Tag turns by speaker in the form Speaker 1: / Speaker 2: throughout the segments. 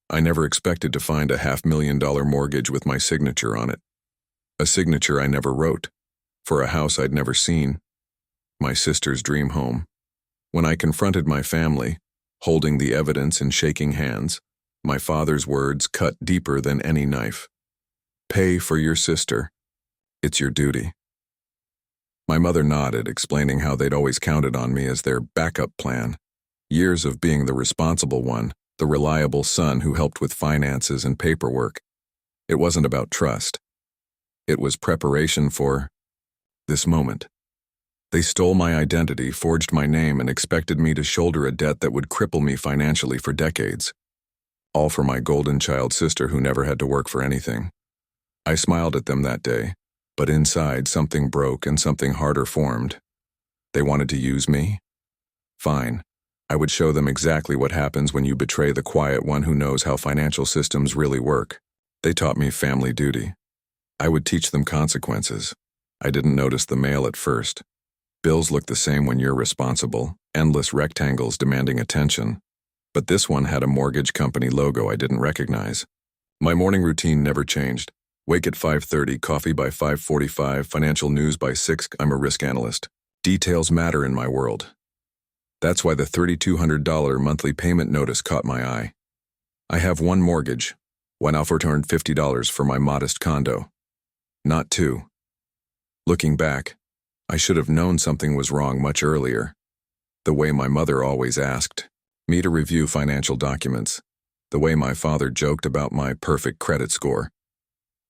Speaker 1: I never expected to find a $500,000 mortgage with my signature on it. A signature I never wrote, for a house I'd never seen, my sister's dream home. When I confronted my family, holding the evidence and shaking hands, my father's words cut deeper than any knife. Pay for your sister. It's your duty. My mother nodded, explaining how they'd always counted on me as their backup plan. Years of being the responsible one, the reliable son who helped with finances and paperwork. It wasn't about trust. It was preparation for this moment. They stole my identity, forged my name, and expected me to shoulder a debt that would cripple me financially for decades. All for my golden child sister who never had to work for anything. I smiled at them that day, but inside something broke and something harder formed. They wanted to use me? Fine. I would show them exactly what happens when you betray the quiet one who knows how financial systems really work. They taught me family duty. I would teach them consequences. I didn't notice the mail at first. Bills look the same when you're responsible, endless rectangles demanding attention. But this one had a mortgage company logo I didn't recognize. My morning routine never changed. Wake at 5:30, coffee by 5:45, financial news by 6. I'm a risk analyst. Details matter in my world. That's why the $3,200 monthly payment notice caught my eye. I have one mortgage. Why not return $50 for my modest condo? Not two. Looking back, I should have known something was wrong much earlier. The way my mother always asked me to review financial documents. The way my father joked about my perfect credit score.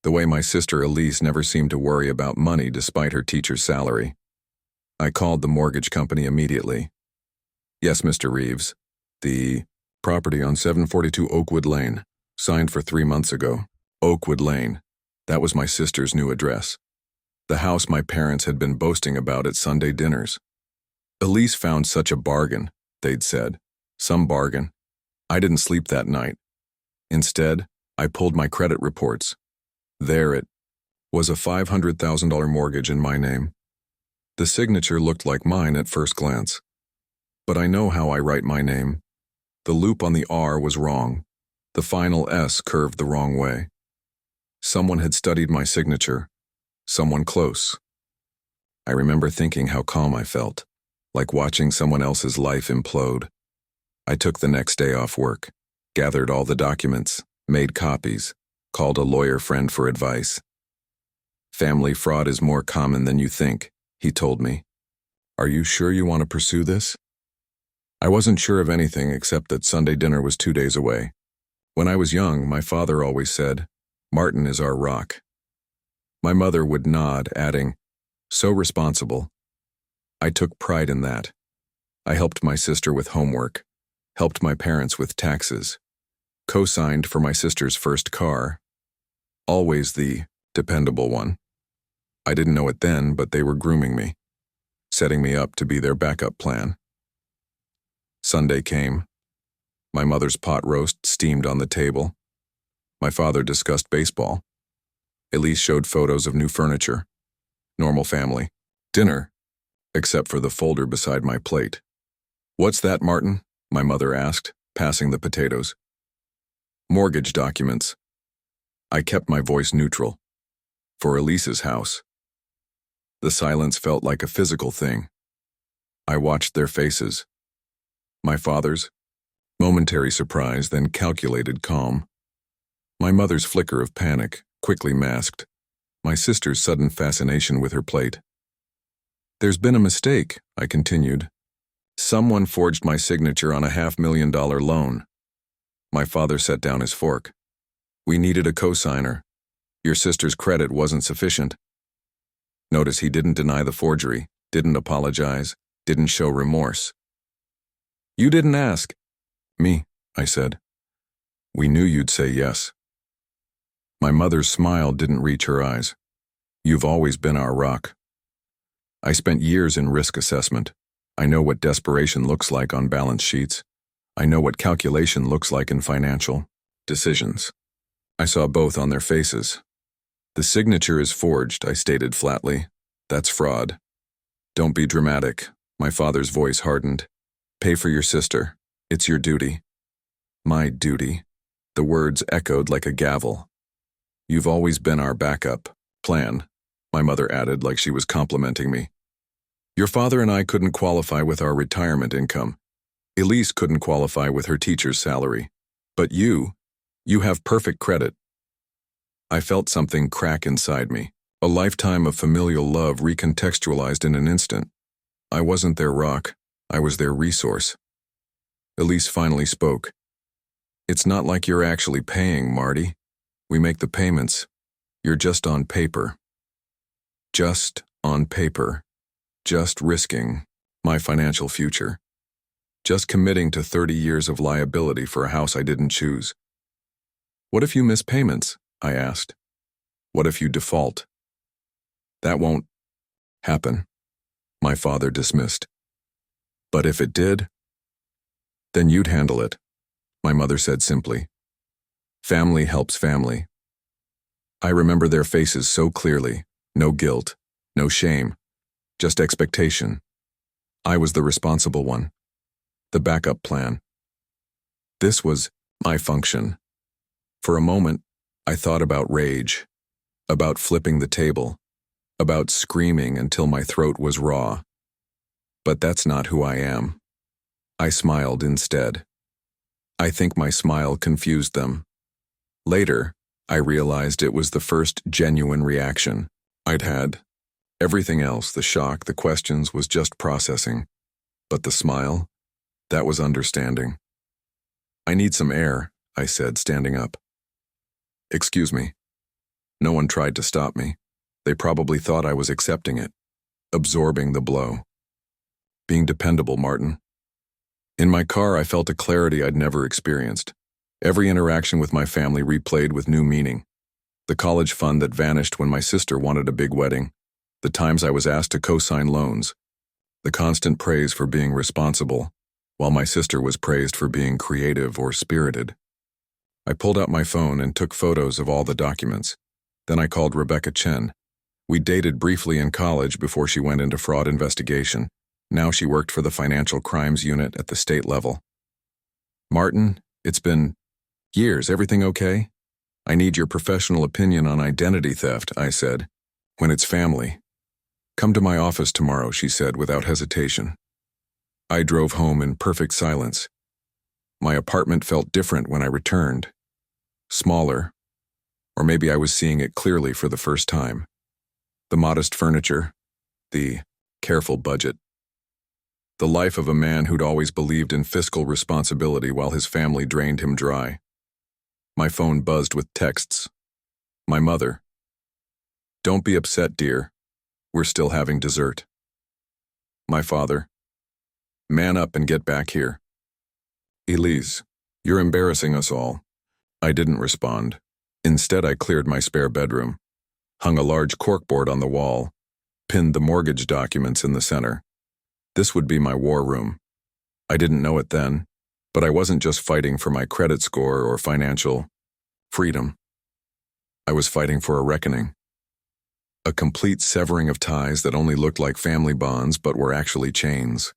Speaker 1: The way my sister Elise never seemed to worry about money despite her teacher's salary. I called the mortgage company immediately. Yes, Mr. Reeves. The property on 742 Oakwood Lane, signed for 3 months ago. Oakwood Lane. That was my sister's new address. The house my parents had been boasting about at Sunday dinners. Elise found such a bargain, they'd said. Some bargain. I didn't sleep that night. Instead, I pulled my credit reports. There it was, a $500,000 mortgage in my name. The signature looked like mine at first glance. But I know how I write my name. The loop on the R was wrong. The final S curved the wrong way. Someone had studied my signature. Someone close. I remember thinking how calm I felt, like watching someone else's life implode. I took the next day off work, gathered all the documents, made copies, called a lawyer friend for advice. Family fraud is more common than you think, he told me. Are you sure you want to pursue this? I wasn't sure of anything except that Sunday dinner was 2 days away. When I was young, my father always said, "Martin is our rock." My mother would nod, adding, "So responsible." I took pride in that. I helped my sister with homework, helped my parents with taxes, co-signed for my sister's first car. Always the dependable one. I didn't know it then, but they were grooming me, setting me up to be their backup plan. Sunday came. My mother's pot roast steamed on the table. My father discussed baseball. Elise showed photos of new furniture. Normal family. Dinner, except for the folder beside my plate. "What's that, Martin?" my mother asked, passing the potatoes. "Mortgage documents." I kept my voice neutral. "For Elise's house." The silence felt like a physical thing. I watched their faces. My father's, momentary surprise, then calculated calm. My mother's flicker of panic, quickly masked. My sister's sudden fascination with her plate. "There's been a mistake," I continued. "Someone forged my signature on a $500,000 loan." My father set down his fork. "We needed a co-signer. Your sister's credit wasn't sufficient." Notice he didn't deny the forgery, didn't apologize, didn't show remorse. "You didn't ask." "Me," I said. "We knew you'd say yes." My mother's smile didn't reach her eyes. "You've always been our rock." I spent years in risk assessment. I know what desperation looks like on balance sheets. I know what calculation looks like in financial decisions. I saw both on their faces. "The signature is forged," I stated flatly. "That's fraud." "Don't be dramatic." My father's voice hardened. "Pay for your sister. It's your duty." "My duty." The words echoed like a gavel. "You've always been our backup plan," my mother added like she was complimenting me. "Your father and I couldn't qualify with our retirement income. Elise couldn't qualify with her teacher's salary. But you have perfect credit." I felt something crack inside me, a lifetime of familial love recontextualized in an instant. I wasn't their rock, I was their resource. Elise finally spoke. "It's not like you're actually paying, Marty. We make the payments. You're just on paper." Just on paper. Just risking my financial future. Just committing to 30 years of liability for a house I didn't choose. "What if you miss payments?" I asked. "What if you default?" "That won't happen," my father dismissed. "But if it did, then you'd handle it," my mother said simply. "Family helps family." I remember their faces so clearly. No guilt, no shame, just expectation. I was the responsible one. The backup plan. This was my function. For a moment, I thought about rage, about flipping the table, about screaming until my throat was raw. But that's not who I am. I smiled instead. I think my smile confused them. Later, I realized it was the first genuine reaction I'd had. Everything else, the shock, the questions, was just processing. But the smile, that was understanding. "I need some air," I said, standing up. "Excuse me." No one tried to stop me. They probably thought I was accepting it, absorbing the blow. Being dependable, Martin. In my car, I felt a clarity I'd never experienced. Every interaction with my family replayed with new meaning. The college fund that vanished when my sister wanted a big wedding. The times I was asked to co-sign loans. The constant praise for being responsible, while my sister was praised for being creative or spirited. I pulled out my phone and took photos of all the documents. Then I called Rebecca Chen. We dated briefly in college before she went into fraud investigation. Now she worked for the financial crimes unit at the state level. "Martin, it's been years. Everything okay? I need your professional opinion on identity theft," I said. "When it's family." "Come to my office tomorrow," she said without hesitation. I drove home in perfect silence. My apartment felt different when I returned. Smaller, or maybe I was seeing it clearly for the first time. The modest furniture, the careful budget. The life of a man who'd always believed in fiscal responsibility while his family drained him dry. My phone buzzed with texts. My mother. "Don't be upset, dear. We're still having dessert." My father. "Man up and get back here." "Elise, you're embarrassing us all." I didn't respond. Instead, I cleared my spare bedroom, hung a large corkboard on the wall, pinned the mortgage documents in the center. This would be my war room. I didn't know it then, but I wasn't just fighting for my credit score or financial freedom. I was fighting for a reckoning. A complete severing of ties that only looked like family bonds but were actually chains.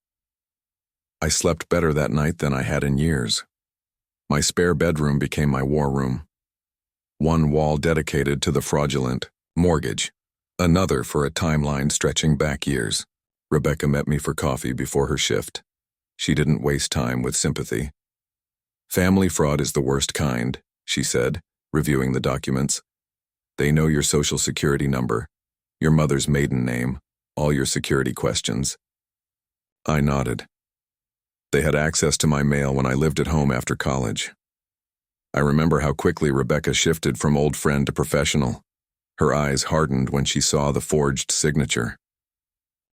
Speaker 1: I slept better that night than I had in years. My spare bedroom became my war room. One wall dedicated to the fraudulent mortgage, another for a timeline stretching back years. Rebecca met me for coffee before her shift. She didn't waste time with sympathy. "Family fraud is the worst kind," she said, reviewing the documents. "They know your social security number, your mother's maiden name, all your security questions." I nodded. They had access to my mail when I lived at home after college. I remember how quickly Rebecca shifted from old friend to professional. Her eyes hardened when she saw the forged signature.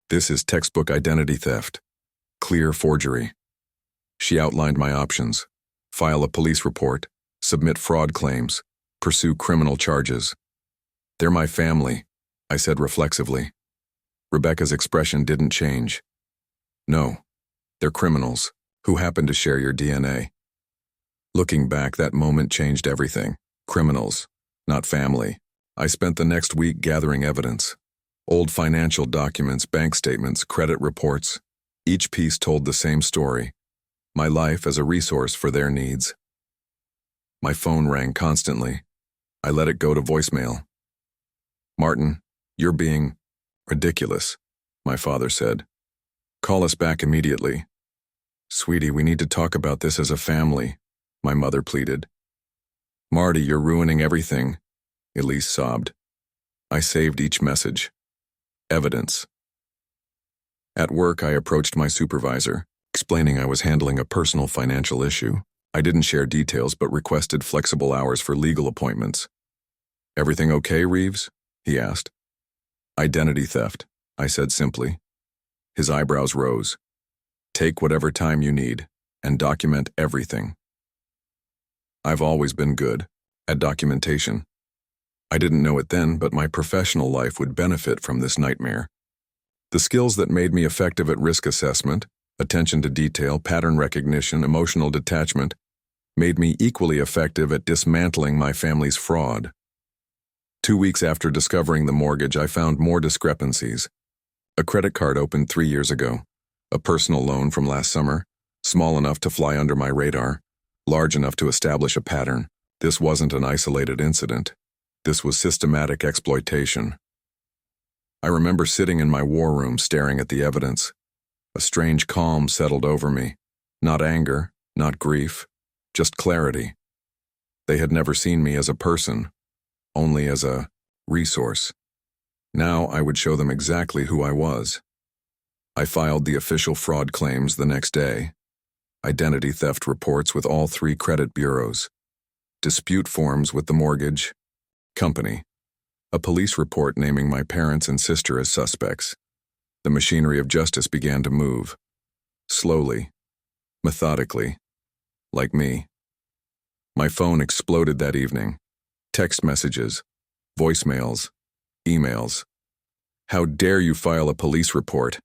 Speaker 1: "This is textbook identity theft. Clear forgery." She outlined my options: file a police report, submit fraud claims, pursue criminal charges. "They're my family," I said reflexively. Rebecca's expression didn't change. "No, they're criminals who happen to share your DNA." Looking back, that moment changed everything. Criminals, not family. I spent the next week gathering evidence. Old financial documents, bank statements, credit reports. Each piece told the same story. My life as a resource for their needs. My phone rang constantly. I let it go to voicemail. "Martin, you're being ridiculous," my father said. "Call us back immediately." "Sweetie, we need to talk about this as a family," my mother pleaded. "Marty, you're ruining everything," Elise sobbed. I saved each message. Evidence. At work, I approached my supervisor, explaining I was handling a personal financial issue. I didn't share details but requested flexible hours for legal appointments. "Everything okay, Reeves?" he asked. "Identity theft," I said simply. His eyebrows rose. "Take whatever time you need and document everything." I've always been good at documentation. I didn't know it then, but my professional life would benefit from this nightmare. The skills that made me effective at risk assessment, attention to detail, pattern recognition, emotional detachment, made me equally effective at dismantling my family's fraud. 2 weeks after discovering the mortgage, I found more discrepancies. A credit card opened 3 years ago, a personal loan from last summer, small enough to fly under my radar, large enough to establish a pattern. This wasn't an isolated incident. This was systematic exploitation. I remember sitting in my war room staring at the evidence. A strange calm settled over me. Not anger, not grief, just clarity. They had never seen me as a person, only as a resource. Now I would show them exactly who I was. I filed the official fraud claims the next day. Identity theft reports with all 3 credit bureaus. Dispute forms with the mortgage company. A police report naming my parents and sister as suspects. The machinery of justice began to move. Slowly, methodically, like me. My phone exploded that evening. Text messages, voicemails, emails. "How dare you file a police report?"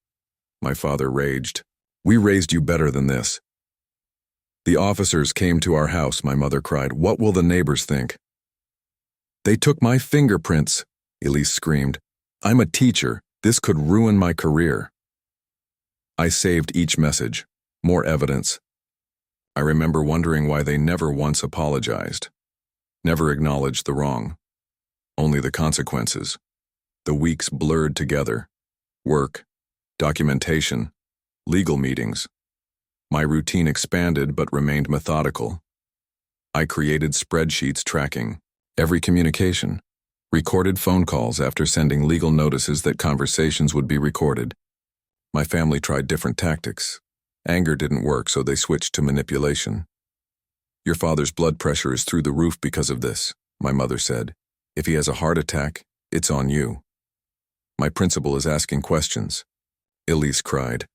Speaker 1: My father raged. "We raised you better than this." "The officers came to our house," my mother cried. "What will the neighbors think?" "They took my fingerprints," Elise screamed. "I'm a teacher. This could ruin my career." I saved each message. More evidence. I remember wondering why they never once apologized. Never acknowledged the wrong. Only the consequences. The weeks blurred together. Work, documentation, legal meetings. My routine expanded but remained methodical. I created spreadsheets tracking every communication, recorded phone calls after sending legal notices that conversations would be recorded. My family tried different tactics. Anger didn't work, so they switched to manipulation. "Your father's blood pressure is through the roof because of this," my mother said. "If he has a heart attack, it's on you." "My principal is asking questions," Elise cried.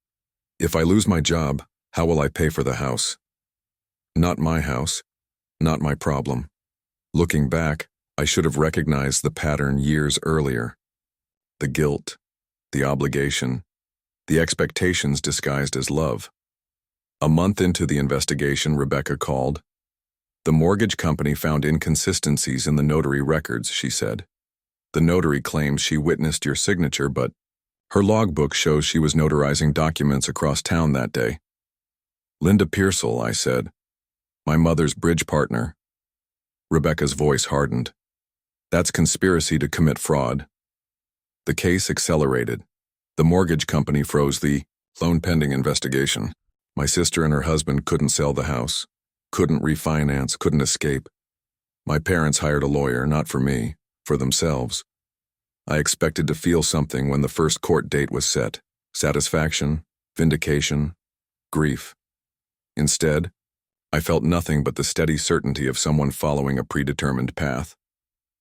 Speaker 1: "If I lose my job, how will I pay for the house?" Not my house, not my problem. Looking back, I should have recognized the pattern years earlier. The guilt, the obligation, the expectations disguised as love. A month into the investigation, Rebecca called. "The mortgage company found inconsistencies in the notary records," she said. "The notary claims she witnessed your signature, but her logbook shows she was notarizing documents across town that day." "Linda Pearsall," I said. "My mother's bridge partner." Rebecca's voice hardened. "That's conspiracy to commit fraud." The case accelerated. The mortgage company froze the loan pending investigation. My sister and her husband couldn't sell the house, couldn't refinance, couldn't escape. My parents hired a lawyer, not for me, for themselves. I expected to feel something when the first court date was set. Satisfaction, vindication, grief. Instead, I felt nothing but the steady certainty of someone following a predetermined path.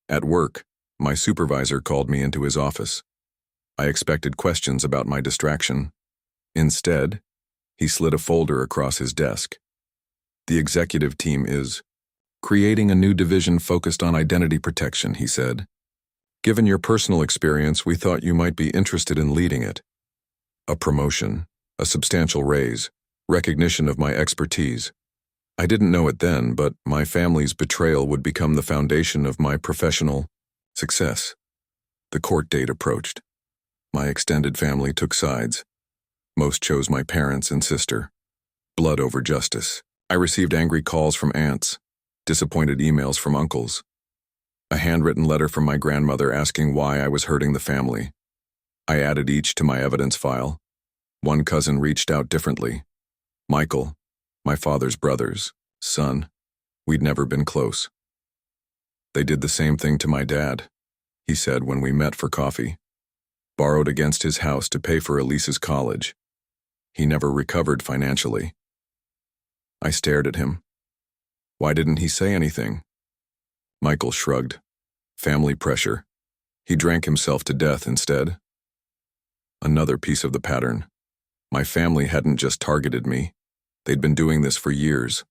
Speaker 1: At work, my supervisor called me into his office. I expected questions about my distraction. Instead, he slid a folder across his desk. "The executive team is creating a new division focused on identity protection," he said. "Given your personal experience, we thought you might be interested in leading it." A promotion, a substantial raise, recognition of my expertise. I didn't know it then, but my family's betrayal would become the foundation of my professional success. The court date approached. My extended family took sides. Most chose my parents and sister. Blood over justice. I received angry calls from aunts. disappointed emails from uncles, a handwritten letter from my grandmother asking why I was hurting the family. I added each to my evidence file. One cousin reached out differently. Michael, my father's brother's son. We'd never been close. They did the same thing to my dad, he said when we met for coffee. Borrowed against his house to pay for Elise's college. He never recovered financially. I stared at him. Why didn't he say anything? Michael shrugged. Family pressure. He drank himself to death instead. Another piece of the pattern. My family hadn't just targeted me. They'd been doing this for years.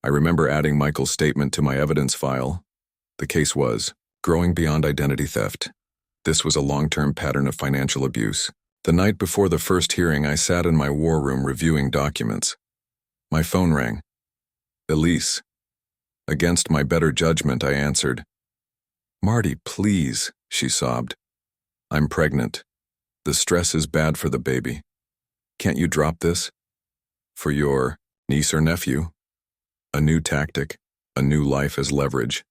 Speaker 1: I remember adding Michael's statement to my evidence file. The case was growing beyond identity theft. This was a long-term pattern of financial abuse. The night before the first hearing, I sat in my war room reviewing documents. My phone rang. Elise. Against my better judgment, I answered. Marty, please, she sobbed. I'm pregnant. The stress is bad for the baby. Can't you drop this? For your niece or nephew? A new tactic, a new life as leverage.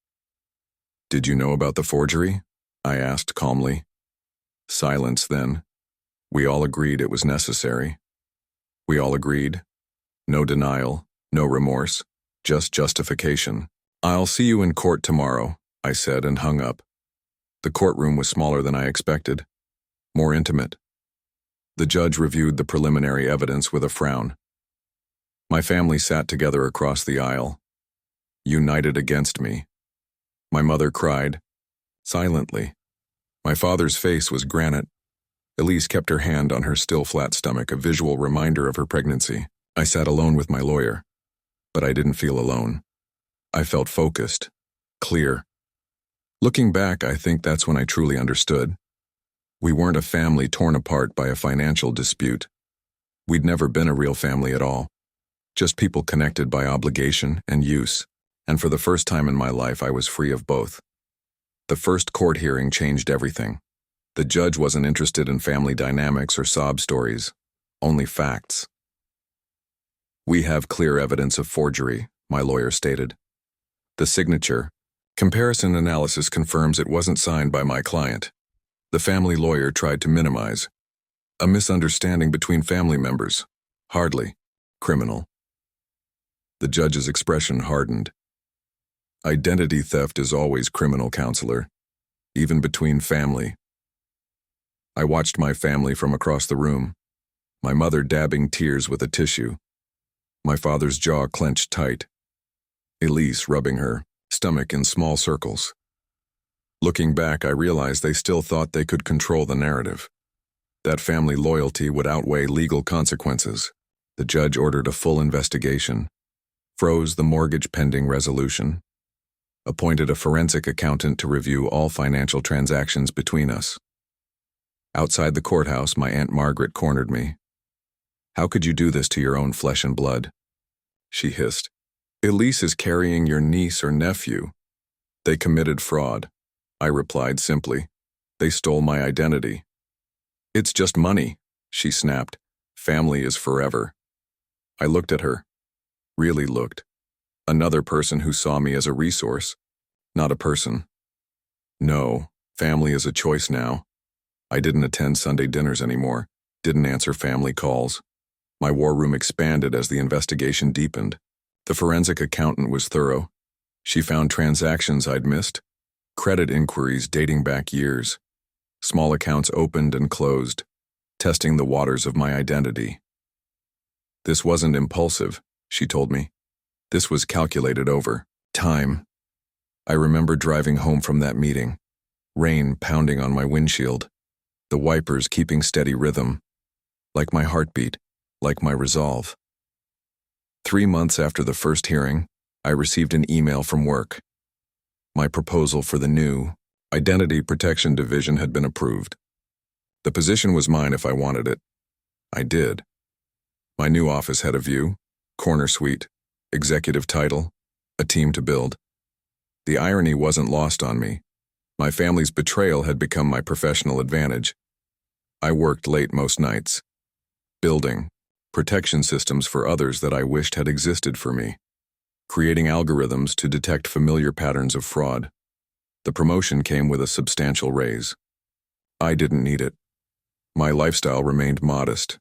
Speaker 1: Did you know about the forgery? I asked calmly. Silence then. We all agreed it was necessary. We all agreed. No denial, no remorse, just justification. I'll see you in court tomorrow, I said and hung up. The courtroom was smaller than I expected, more intimate. The judge reviewed the preliminary evidence with a frown. My family sat together across the aisle, united against me. My mother cried, silently. My father's face was granite. Elise kept her hand on her still flat stomach, a visual reminder of her pregnancy. I sat alone with my lawyer, but I didn't feel alone. I felt focused, clear. Looking back, I think that's when I truly understood. We weren't a family torn apart by a financial dispute. We'd never been a real family at all. Just people connected by obligation and use. And for the first time in my life, I was free of both. The first court hearing changed everything. The judge wasn't interested in family dynamics or sob stories, only facts. We have clear evidence of forgery, my lawyer stated. The signature, comparison analysis confirms it wasn't signed by my client. The family lawyer tried to minimize. A misunderstanding between family members. Hardly. Criminal. The judge's expression hardened. Identity theft is always criminal, counselor, even between family. I watched my family from across the room, my mother dabbing tears with a tissue, my father's jaw clenched tight, Elise rubbing her stomach in small circles. Looking back, I realized they still thought they could control the narrative. That family loyalty would outweigh legal consequences. The judge ordered a full investigation, froze the mortgage pending resolution, appointed a forensic accountant to review all financial transactions between us. Outside the courthouse, my Aunt Margaret cornered me. How could you do this to your own flesh and blood? She hissed. Elise is carrying your niece or nephew. They committed fraud. I replied simply. They stole my identity. It's just money, she snapped. Family is forever. I looked at her. Really looked. Another person who saw me as a resource, not a person. No, family is a choice now. I didn't attend Sunday dinners anymore, didn't answer family calls. My war room expanded as the investigation deepened. The forensic accountant was thorough. She found transactions I'd missed, credit inquiries dating back years, small accounts opened and closed, testing the waters of my identity. This wasn't impulsive, she told me. This was calculated over time. I remember driving home from that meeting, rain pounding on my windshield, the wipers keeping steady rhythm, like my heartbeat, like my resolve. 3 months after the first hearing, I received an email from work. My proposal for the new Identity Protection Division had been approved. The position was mine if I wanted it. I did. My new office had a view, corner suite, executive title, a team to build. The irony wasn't lost on me. My family's betrayal had become my professional advantage. I worked late most nights, building protection systems for others that I wished had existed for me. creating algorithms to detect familiar patterns of fraud. The promotion came with a substantial raise. I didn't need it. My lifestyle remained modest,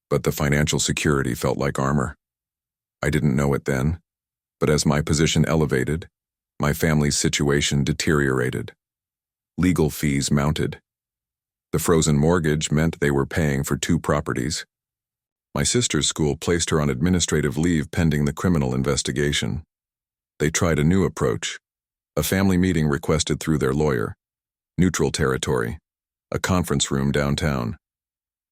Speaker 1: but the financial security felt like armor. I didn't know it then, but as my position elevated, my family's situation deteriorated. Legal fees mounted. The frozen mortgage meant they were paying for 2 properties. My sister's school placed her on administrative leave pending the criminal investigation. They tried a new approach. A family meeting requested through their lawyer. Neutral territory. A conference room downtown.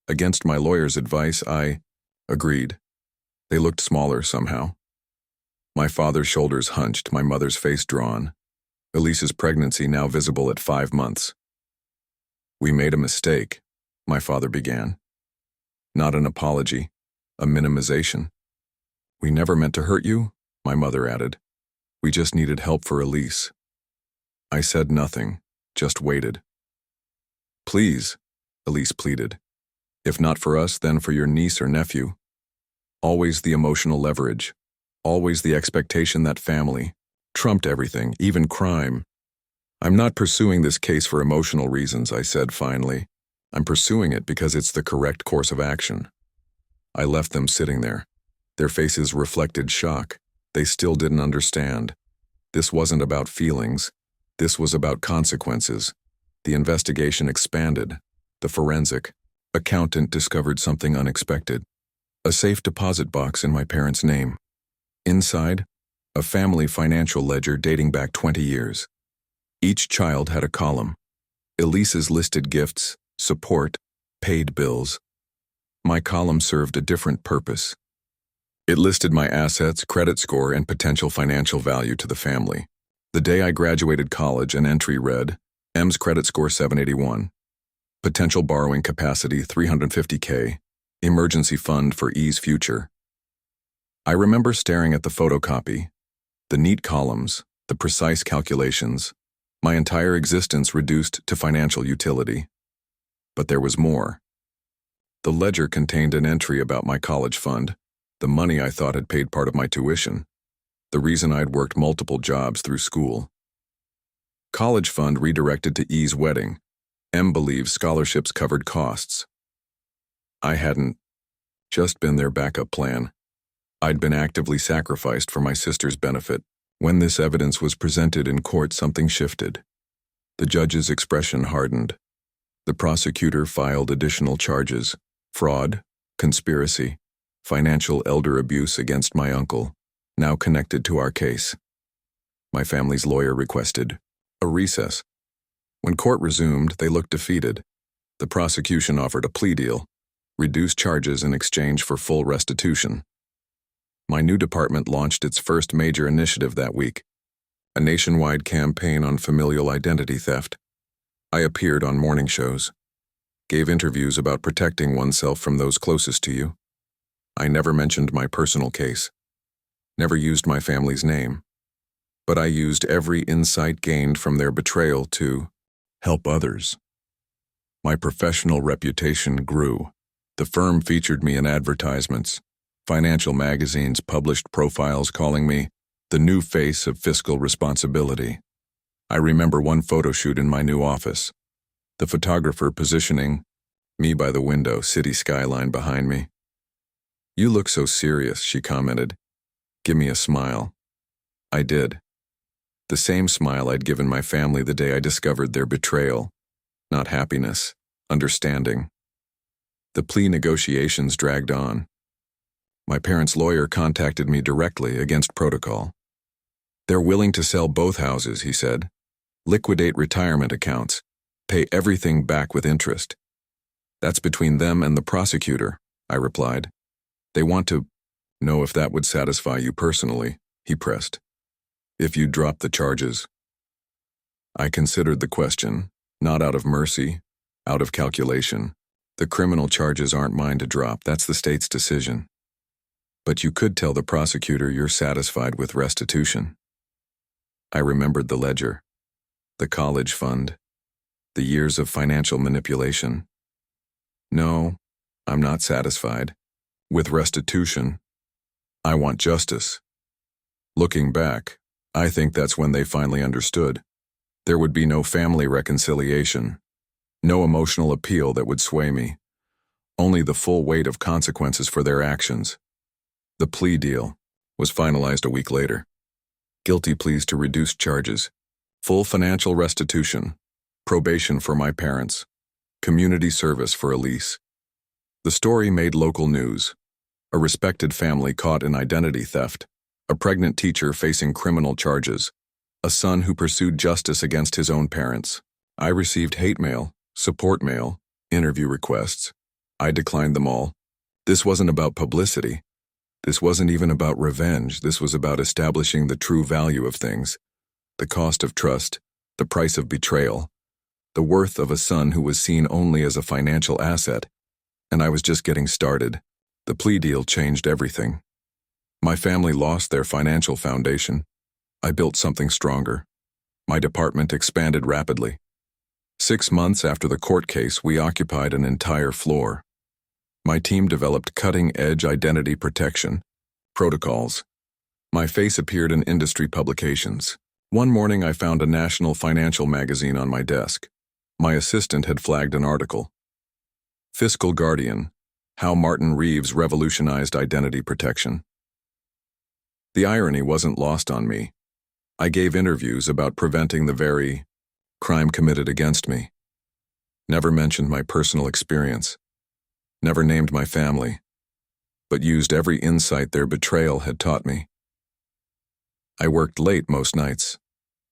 Speaker 1: Against my lawyer's advice, I agreed. They looked smaller somehow. My father's shoulders hunched, my mother's face drawn. Elise's pregnancy now visible at 5 months. "We made a mistake," my father began. Not an apology, a minimization. "We never meant to hurt you," my mother added. "We just needed help for Elise." I said nothing, just waited. "Please," Elise pleaded. "If not for us, then for your niece or nephew." Always the emotional leverage. Always the expectation that family trumped everything, even crime. "I'm not pursuing this case for emotional reasons," I said finally. "I'm pursuing it because it's the correct course of action." I left them sitting there. Their faces reflected shock. They still didn't understand. This wasn't about feelings. This was about consequences. The investigation expanded. The forensic accountant discovered something unexpected. A safe deposit box in my parents' name. Inside, a family financial ledger dating back 20 years. Each child had a column. Elise's listed gifts, support, paid bills. My column served a different purpose. It listed my assets, credit score, and potential financial value to the family. The day I graduated college, an entry read, M's credit score 781. Potential borrowing capacity $350K. Emergency fund for E's future. I remember staring at the photocopy, the neat columns, the precise calculations, my entire existence reduced to financial utility. But there was more. The ledger contained an entry about my college fund, the money I thought had paid part of my tuition, the reason I'd worked multiple jobs through school. College fund redirected to E's wedding. M believes scholarships covered costs. I hadn't just been their backup plan. I'd been actively sacrificed for my sister's benefit. When this evidence was presented in court, something shifted. The judge's expression hardened. The prosecutor filed additional charges: fraud, conspiracy, financial elder abuse against my uncle, now connected to our case. My family's lawyer requested a recess. When court resumed, they looked defeated. The prosecution offered a plea deal, reduced charges in exchange for full restitution. My new department launched its first major initiative that week, a nationwide campaign on familial identity theft. I appeared on morning shows, gave interviews about protecting oneself from those closest to you. I never mentioned my personal case, never used my family's name, but I used every insight gained from their betrayal to help others. My professional reputation grew. The firm featured me in advertisements. Financial magazines published profiles calling me the new face of fiscal responsibility. I remember one photo shoot in my new office, the photographer positioning me by the window, city skyline behind me. "You look so serious," she commented. "Give me a smile." I did. The same smile I'd given my family the day I discovered their betrayal. Not happiness, understanding. The plea negotiations dragged on. My parents' lawyer contacted me directly against protocol. "They're willing to sell both houses," he said. "Liquidate retirement accounts. Pay everything back with interest." "That's between them and the prosecutor," I replied. "They want to know if that would satisfy you personally," he pressed. "If you drop the charges." I considered the question, not out of mercy, out of calculation. The criminal charges aren't mine to drop, that's the state's decision. "But you could tell the prosecutor you're satisfied with restitution." I remembered the ledger, the college fund, the years of financial manipulation. "No, I'm not satisfied with restitution. I want justice." Looking back, I think that's when they finally understood. There would be no family reconciliation, no emotional appeal that would sway me, only the full weight of consequences for their actions. The plea deal was finalized a week later. Guilty pleas to reduced charges, full financial restitution, probation for my parents, community service for Elise. The story made local news. A respected family caught in identity theft, a pregnant teacher facing criminal charges, a son who pursued justice against his own parents. I received hate mail, support mail, interview requests. I declined them all. This wasn't about publicity. This wasn't even about revenge. This was about establishing the true value of things, the cost of trust, the price of betrayal, the worth of a son who was seen only as a financial asset. And I was just getting started. The plea deal changed everything. My family lost their financial foundation. I built something stronger. My department expanded rapidly. 6 months after the court case, we occupied an entire floor. My team developed cutting-edge identity protection protocols. My face appeared in industry publications. One morning I found a national financial magazine on my desk. My assistant had flagged an article. Fiscal Guardian: How Martin Reeves Revolutionized Identity Protection. The irony wasn't lost on me. I gave interviews about preventing the very crime committed against me. Never mentioned my personal experience. Never named my family, but used every insight their betrayal had taught me. I worked late most nights,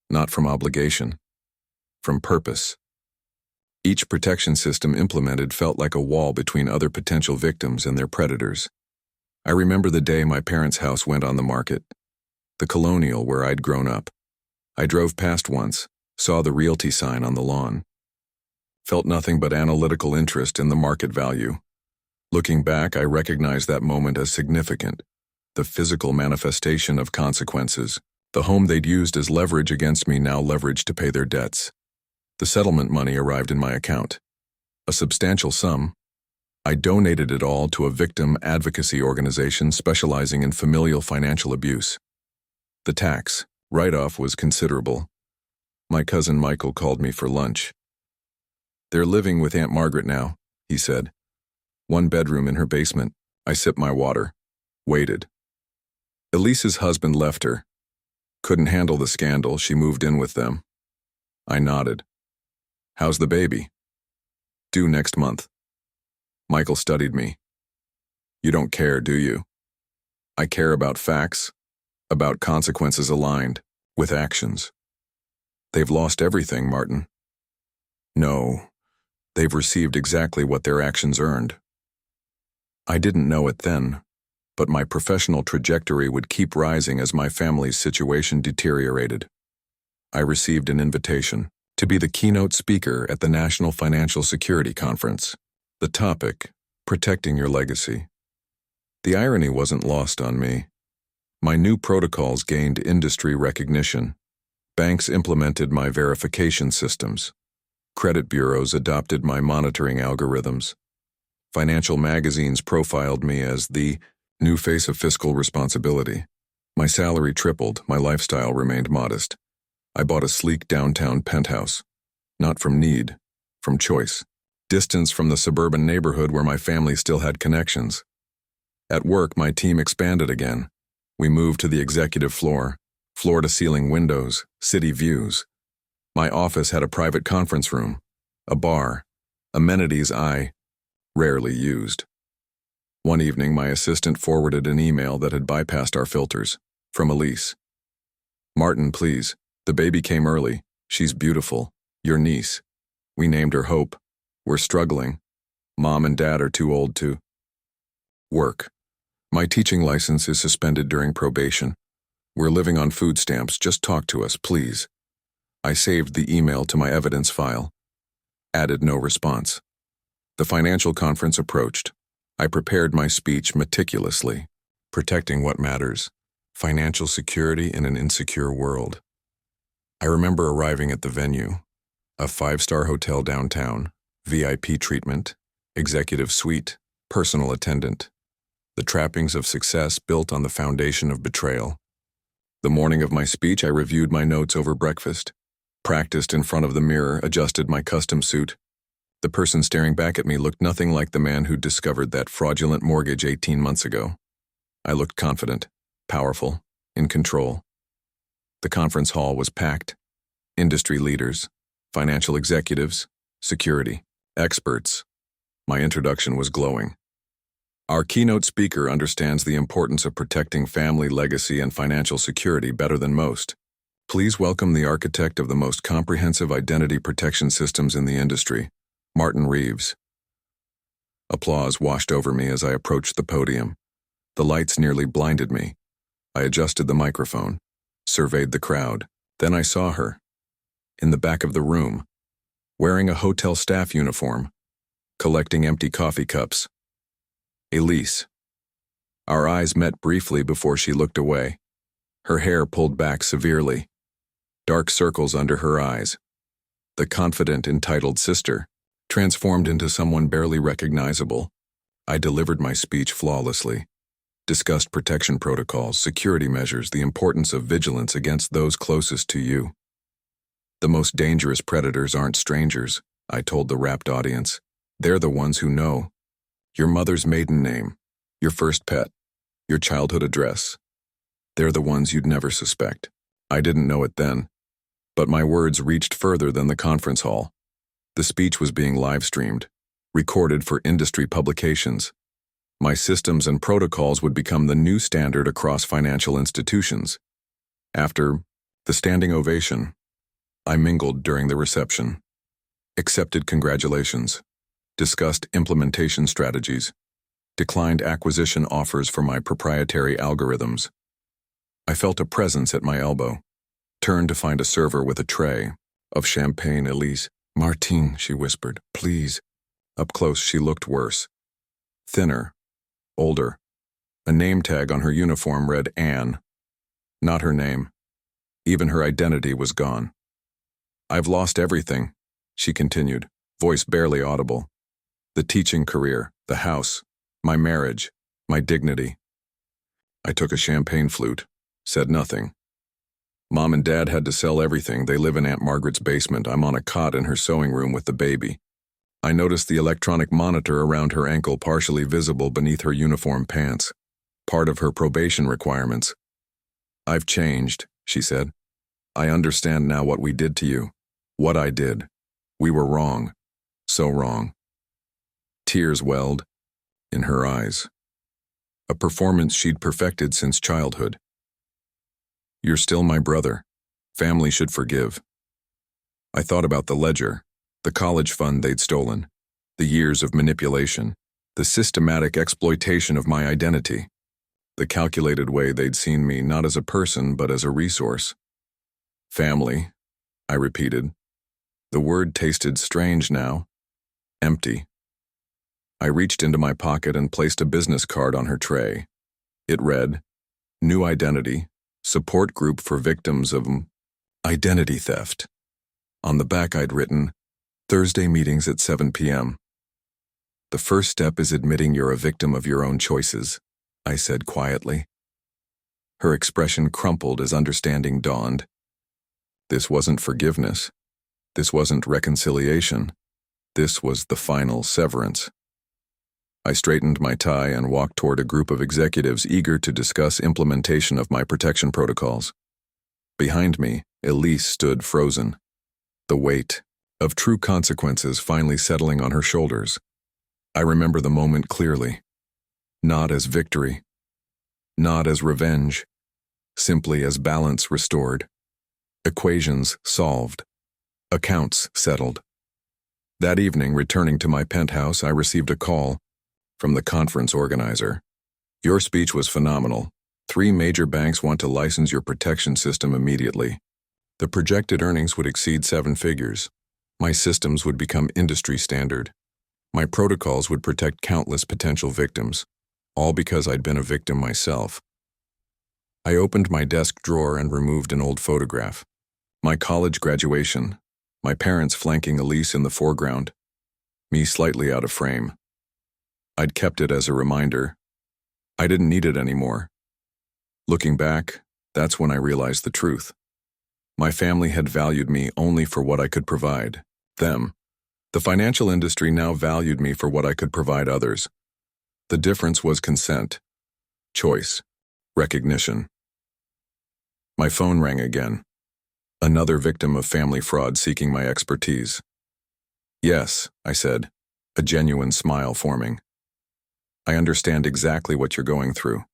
Speaker 1: not from obligation, from purpose. Each protection system implemented felt like a wall between other potential victims and their predators. I remember the day my parents' house went on the market, the colonial where I'd grown up. I drove past once, saw the realty sign on the lawn. Felt nothing but analytical interest in the market value. Looking back, I recognize that moment as significant. The physical manifestation of consequences. The home they'd used as leverage against me now leveraged to pay their debts. The settlement money arrived in my account. A substantial sum. I donated it all to a victim advocacy organization specializing in familial financial abuse. The tax write-off was considerable. My cousin Michael called me for lunch. "They're living with Aunt Margaret now," he said. "One bedroom in her basement." I sipped my water. Waited. Elise's husband left her. Couldn't handle the scandal, she moved in with them. I nodded. "How's the baby?" "Due next month." Michael studied me. "You don't care, do you?" "I care about facts, about consequences aligned with actions." "They've lost everything, Martin." "No, they've received exactly what their actions earned." I didn't know it then, but my professional trajectory would keep rising as my family's situation deteriorated. I received an invitation to be the keynote speaker at the National Financial Security Conference. The topic: protecting your legacy. The irony wasn't lost on me. My new protocols gained industry recognition. Banks implemented my verification systems. Credit bureaus adopted my monitoring algorithms. Financial magazines profiled me as the new face of fiscal responsibility. My salary tripled, my lifestyle remained modest. I bought a sleek downtown penthouse. Not from need, from choice. Distance from the suburban neighborhood where my family still had connections. At work, my team expanded again. We moved to the executive floor, floor-to-ceiling windows, city views. My office had a private conference room, a bar, amenities I rarely used. One evening, my assistant forwarded an email that had bypassed our filters, from Elise. "Martin, please. The baby came early. She's beautiful. Your niece. We named her Hope. We're struggling. Mom and Dad are too old to work. My teaching license is suspended during probation. We're living on food stamps. Just talk to us, please." I saved the email to my evidence file. Added no response. The financial conference approached. I prepared my speech meticulously. Protecting what matters. Financial security in an insecure world. I remember arriving at the venue. A 5-star hotel downtown. VIP treatment. Executive suite. Personal attendant. The trappings of success built on the foundation of betrayal. The morning of my speech, I reviewed my notes over breakfast, practiced in front of the mirror, adjusted my custom suit. The person staring back at me looked nothing like the man who'd discovered that fraudulent mortgage 18 months ago. I looked confident, powerful, in control. The conference hall was packed. Industry leaders, financial executives, security, experts. My introduction was glowing. Our keynote speaker understands the importance of protecting family legacy and financial security better than most. Please welcome the architect of the most comprehensive identity protection systems in the industry, Martin Reeves. Applause washed over me as I approached the podium. The lights nearly blinded me. I adjusted the microphone, surveyed the crowd. Then I saw her, in the back of the room, wearing a hotel staff uniform, collecting empty coffee cups. Elise. Our eyes met briefly before she looked away. Her hair pulled back severely, dark circles under her eyes. The confident, entitled sister transformed into someone barely recognizable. I delivered my speech flawlessly, discussed protection protocols, security measures, the importance of vigilance against those closest to you. The most dangerous predators aren't strangers, I told the rapt audience. They're the ones who know. Your mother's maiden name, your first pet, your childhood address. They're the ones you'd never suspect. I didn't know it then, but my words reached further than the conference hall. The speech was being live-streamed, recorded for industry publications. My systems and protocols would become the new standard across financial institutions. After the standing ovation, I mingled during the reception, accepted congratulations, discussed implementation strategies, declined acquisition offers for my proprietary algorithms. I felt a presence at my elbow, turned to find a server with a tray of champagne. Elise. Martine, she whispered, please. Up close, she looked worse. Thinner, older. A name tag on her uniform read Anne. Not her name. Even her identity was gone. I've lost everything, she continued, voice barely audible. The teaching career, the house, my marriage, my dignity. I took a champagne flute, said nothing. Mom and Dad had to sell everything. They live in Aunt Margaret's basement. I'm on a cot in her sewing room with the baby. I noticed the electronic monitor around her ankle partially visible beneath her uniform pants, part of her probation requirements. I've changed, she said. I understand now what we did to you. What I did. We were wrong. So wrong. Tears welled in her eyes. A performance she'd perfected since childhood. You're still my brother. Family should forgive. I thought about the ledger, the college fund they'd stolen, the years of manipulation, the systematic exploitation of my identity, the calculated way they'd seen me not as a person but as a resource. Family, I repeated. The word tasted strange now, empty. I reached into my pocket and placed a business card on her tray. It read, New Identity, Support Group for Victims of Identity Theft. On the back I'd written, Thursday meetings at 7 p.m. The first step is admitting you're a victim of your own choices, I said quietly. Her expression crumpled as understanding dawned. This wasn't forgiveness. This wasn't reconciliation. This was the final severance. I straightened my tie and walked toward a group of executives eager to discuss implementation of my protection protocols. Behind me, Elise stood frozen, the weight of true consequences finally settling on her shoulders. I remember the moment clearly, not as victory, not as revenge, simply as balance restored, equations solved, accounts settled. That evening, returning to my penthouse, I received a call from the conference organizer. Your speech was phenomenal. 3 major banks want to license your protection system immediately. The projected earnings would exceed 7 figures. My systems would become industry standard. My protocols would protect countless potential victims, all because I'd been a victim myself. I opened my desk drawer and removed an old photograph. My college graduation, my parents flanking Elise in the foreground, me slightly out of frame. I'd kept it as a reminder. I didn't need it anymore. Looking back, That's when I realized the truth. My family had valued me only for what I could provide them. The financial industry now valued me for what I could provide others. The difference was consent, choice, recognition. My phone rang again. Another victim of family fraud seeking my expertise. Yes, I said, a genuine smile forming. I understand exactly what you're going through.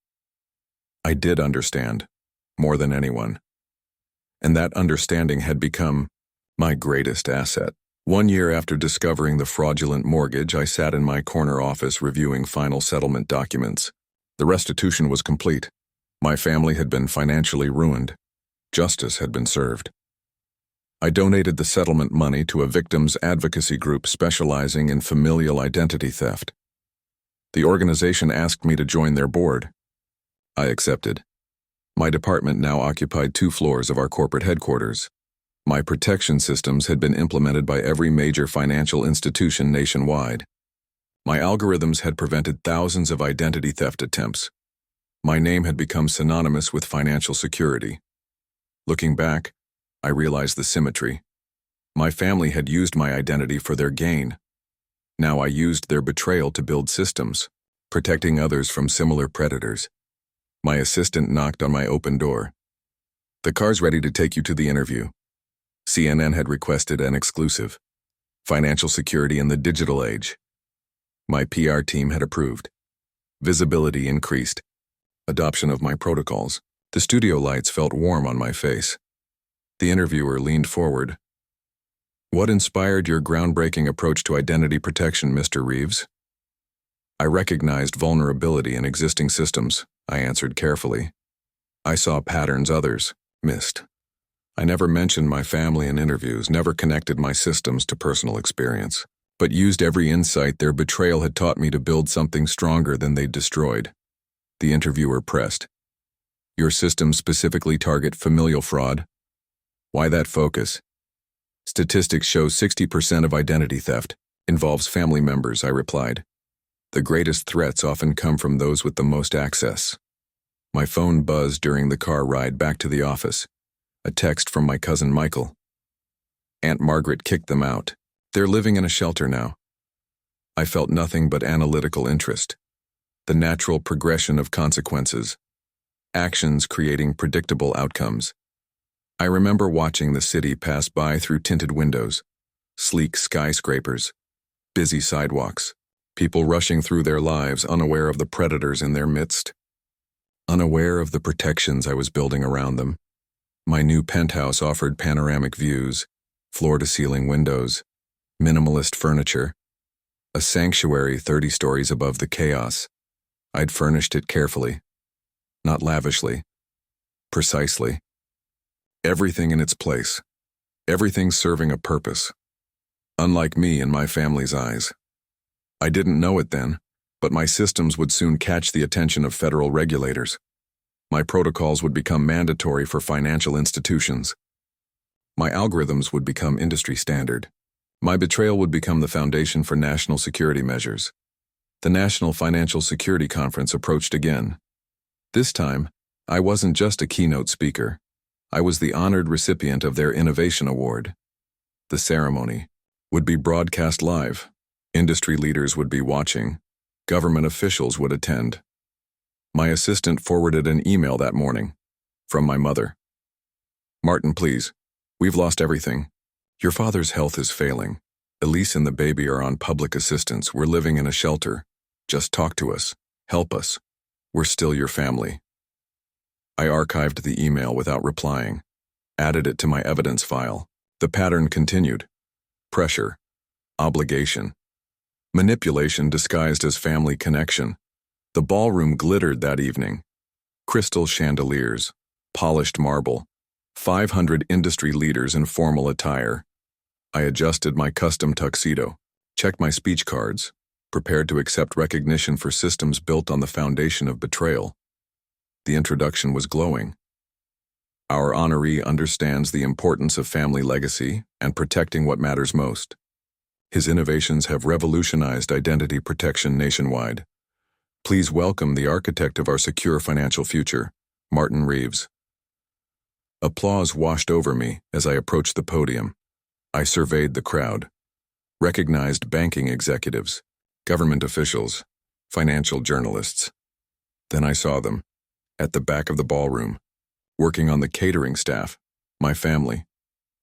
Speaker 1: I did understand, more than anyone. And that understanding had become my greatest asset. 1 year after discovering the fraudulent mortgage, I sat in my corner office reviewing final settlement documents. The restitution was complete. My family had been financially ruined. Justice had been served. I donated the settlement money to a victims' advocacy group specializing in familial identity theft. The organization asked me to join their board. I accepted. My department now occupied 2 floors of our corporate headquarters. My protection systems had been implemented by every major financial institution nationwide. My algorithms had prevented thousands of identity theft attempts. My name had become synonymous with financial security. Looking back, I realized the symmetry. My family had used my identity for their gain. Now I used their betrayal to build systems, protecting others from similar predators. My assistant knocked on my open door. "The car's ready to take you to the interview." CNN had requested an exclusive. Financial security in the digital age. My PR team had approved. Visibility increased. Adoption of my protocols. The studio lights felt warm on my face. The interviewer leaned forward. "What inspired your groundbreaking approach to identity protection, Mr. Reeves?" "I recognized vulnerability in existing systems," I answered carefully. "I saw patterns others missed. I never mentioned my family in interviews, never connected my systems to personal experience, but used every insight their betrayal had taught me to build something stronger than they'd destroyed." The interviewer pressed. "Your systems specifically target familial fraud. Why that focus?" "Statistics show 60% of identity theft involves family members," I replied. "The greatest threats often come from those with the most access." My phone buzzed during the car ride back to the office. A text from my cousin Michael. "Aunt Margaret kicked them out. They're living in a shelter now." I felt nothing but analytical interest. The natural progression of consequences. Actions creating predictable outcomes. I remember watching the city pass by through tinted windows, sleek skyscrapers, busy sidewalks, people rushing through their lives unaware of the predators in their midst, unaware of the protections I was building around them. My new penthouse offered panoramic views, floor-to-ceiling windows, minimalist furniture, a sanctuary 30 stories above the chaos. I'd furnished it carefully, not lavishly, precisely. Everything in its place, everything serving a purpose. Unlike me in my family's eyes. I didn't know it then, but my systems would soon catch the attention of federal regulators. My protocols would become mandatory for financial institutions. My algorithms would become industry standard. My betrayal would become the foundation for national security measures. The National Financial Security Conference approached again. This time, I wasn't just a keynote speaker. I was the honored recipient of their Innovation Award. The ceremony would be broadcast live. Industry leaders would be watching. Government officials would attend. My assistant forwarded an email that morning. From my mother. "Martin, please. We've lost everything. Your father's health is failing. Elise and the baby are on public assistance. We're living in a shelter. Just talk to us. Help us. We're still your family." I archived the email without replying, added it to my evidence file. The pattern continued. Pressure, obligation, manipulation disguised as family connection. The ballroom glittered that evening. Crystal chandeliers, polished marble, 500 industry leaders in formal attire. I adjusted my custom tuxedo, checked my speech cards, prepared to accept recognition for systems built on the foundation of betrayal. The introduction was glowing. "Our honoree understands the importance of family legacy and protecting what matters most. His innovations have revolutionized identity protection nationwide. Please welcome the architect of our secure financial future, Martin Reeves." Applause washed over me as I approached the podium. I surveyed the crowd, recognized banking executives, government officials, financial journalists. Then I saw them, at the back of the ballroom, working on the catering staff, my family,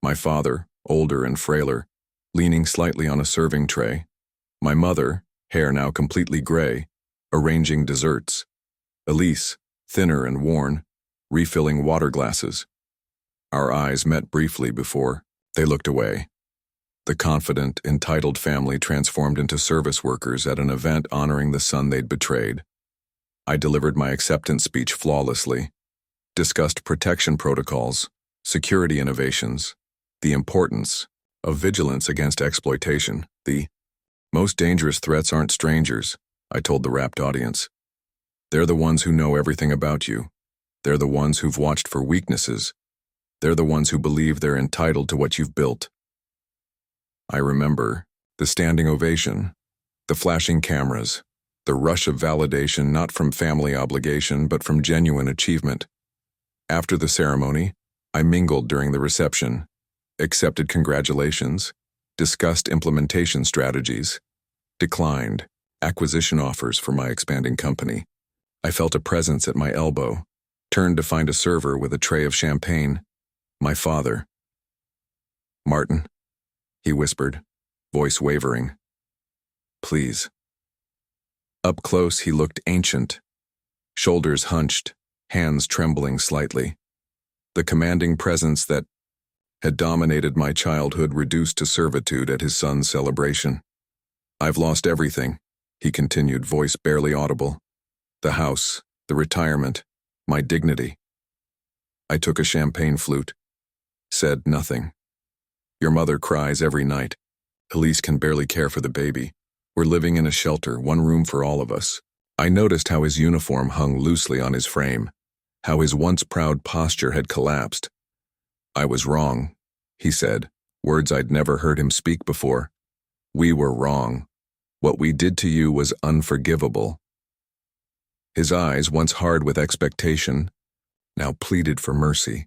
Speaker 1: my father, older and frailer, leaning slightly on a serving tray, my mother, hair now completely gray, arranging desserts, Elise, thinner and worn, refilling water glasses. Our eyes met briefly before they looked away. The confident, entitled family transformed into service workers at an event honoring the son they'd betrayed. I delivered my acceptance speech flawlessly, discussed protection protocols, security innovations, the importance of vigilance against exploitation. The most dangerous threats aren't strangers, I told the rapt audience. They're the ones who know everything about you. They're the ones who've watched for weaknesses. They're the ones who believe they're entitled to what you've built. I remember the standing ovation, the flashing cameras, the rush of validation not from family obligation but from genuine achievement. After the ceremony, I mingled during the reception, accepted congratulations, discussed implementation strategies, declined acquisition offers for my expanding company. I felt a presence at my elbow, turned to find a server with a tray of champagne. My father. "Martin," he whispered, voice wavering. "Please." Up close, he looked ancient, shoulders hunched, hands trembling slightly. The commanding presence that had dominated my childhood reduced to servitude at his son's celebration. "I've lost everything," he continued, voice barely audible. "The house, the retirement, my dignity." I took a champagne flute, said nothing. "Your mother cries every night. Elise can barely care for the baby. We're living in a shelter, one room for all of us." I noticed how his uniform hung loosely on his frame, how his once proud posture had collapsed. "I was wrong," he said, words I'd never heard him speak before. "We were wrong. What we did to you was unforgivable." His eyes, once hard with expectation, now pleaded for mercy.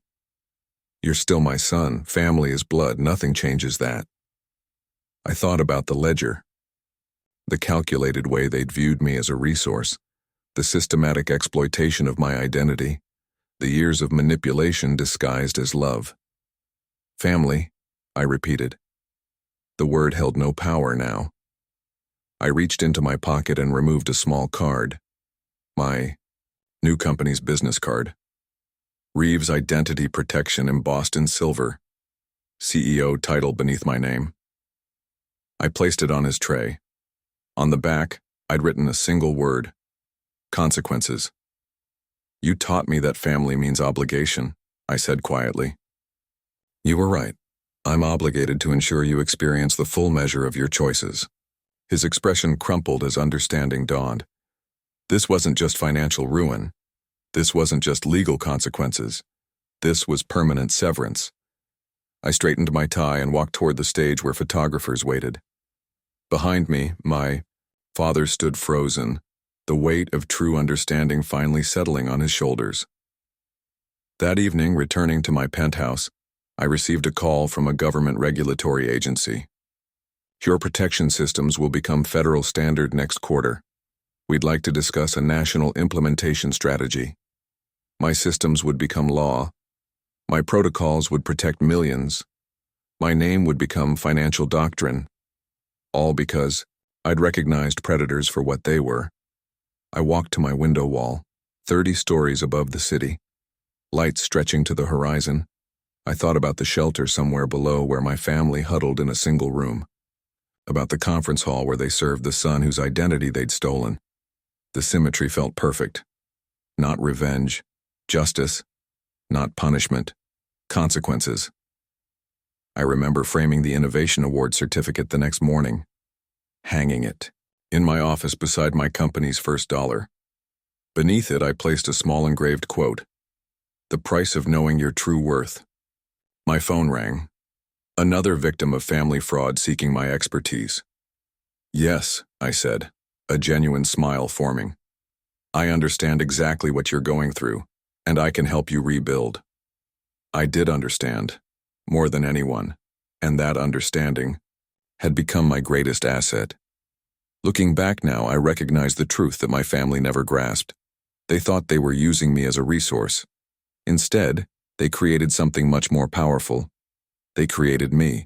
Speaker 1: "You're still my son. Family is blood. Nothing changes that." I thought about the ledger, the calculated way they'd viewed me as a resource, the systematic exploitation of my identity, the years of manipulation disguised as love. "Family," I repeated. The word held no power now. I reached into my pocket and removed a small card. My new company's business card. Reeves Identity Protection embossed in silver. CEO title beneath my name. I placed it on his tray. On the back, I'd written a single word: consequences. "You taught me that family means obligation," I said quietly. "You were right. I'm obligated to ensure you experience the full measure of your choices." His expression crumpled as understanding dawned. This wasn't just financial ruin. This wasn't just legal consequences. This was permanent severance. I straightened my tie and walked toward the stage where photographers waited. Behind me, my father stood frozen, the weight of true understanding finally settling on his shoulders. That evening, returning to my penthouse, I received a call from a government regulatory agency. "Your protection systems will become federal standard next quarter. We'd like to discuss a national implementation strategy. My systems would become law. My protocols would protect millions. My name would become financial doctrine. All because I'd recognized predators for what they were." I walked to my window wall, 30 stories above the city, lights stretching to the horizon. I thought about the shelter somewhere below where my family huddled in a single room, about the conference hall where they served the son whose identity they'd stolen. The symmetry felt perfect. Not revenge, justice, not punishment, consequences. I remember framing the Innovation Award certificate the next morning, hanging it in my office beside my company's first dollar. Beneath it, I placed a small engraved quote: "The price of knowing your true worth." My phone rang. Another victim of family fraud seeking my expertise. "Yes," I said, a genuine smile forming. "I understand exactly what you're going through, and I can help you rebuild." I did understand, more than anyone, and that understanding had become my greatest asset. Looking back now, I recognize the truth that my family never grasped. They thought they were using me as a resource. Instead, they created something much more powerful. They created me.